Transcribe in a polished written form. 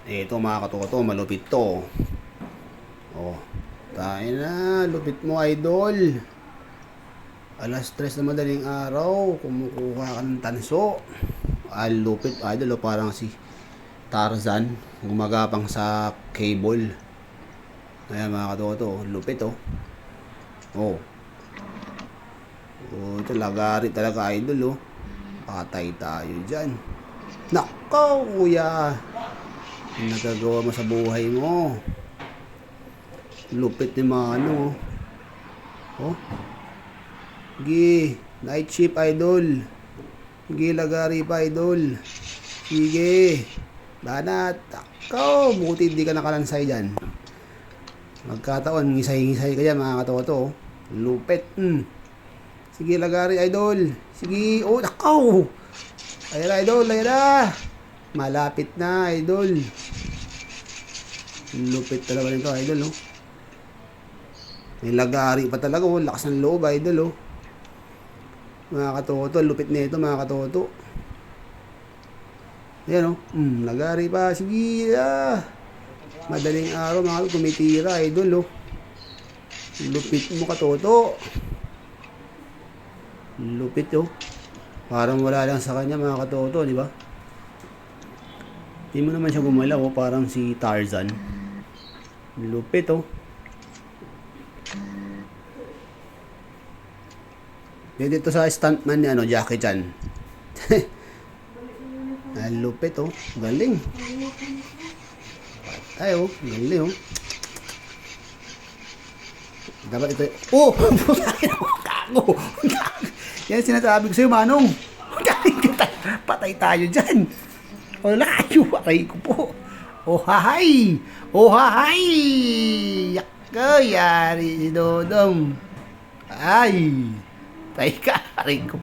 Ito mga katoto, malupit to. Oh, tayo na, lupit mo idol. Alas 3 na madaling araw, kumukuha ka ng tanso. Lupit idol, parang si Tarzan, gumagapang sa cable. Ayan mga katoto, lupit oh. Oh. Oh, ito lagari talaga idol oh. Patay tayo dyan. Nako kuya, ang nagagawa mo sa buhay mo. Lupit ni Mano. Oh. Sige, night shift idol. Sige, lagari pa idol. Sige. Banat. Ako, buti hindi ka nakalansay dyan. Magkataon, ngisay-ngisay ka dyan mga katoto. Lupit. Sige, lagari idol. Sige. Oh, nakaw. Ayan na idol, ayan na. Malapit na idol. Lupit talaga nito idol oh. May lagari pa talaga oh. Lakas ng loob idol oh. Mga katoto, lupit nito mga katoto. Ayan oh. Lagari pa. Sige madaling araw mga katoto, tumitira idol oh. Lupit mo katoto. Lupit oh. Parang wala lang sa kanya mga katoto, di ba? Hindi mo naman siya gumalaw oh, parang si Tarzan. Lupit oh. Dito sa stuntman ni Jackie Chan. Lupit oh. Galing. Patay oh. Galing oh. Dapat ito. Oh! Kago! Yan sinasabi ko sa'yo, Manong. Patay tayo dyan. Wala kayo. Patay ko po. Oh, hahay! Oh, hahay! Yaka, yari si Dodong. Ay! Patay ka. Aray ko.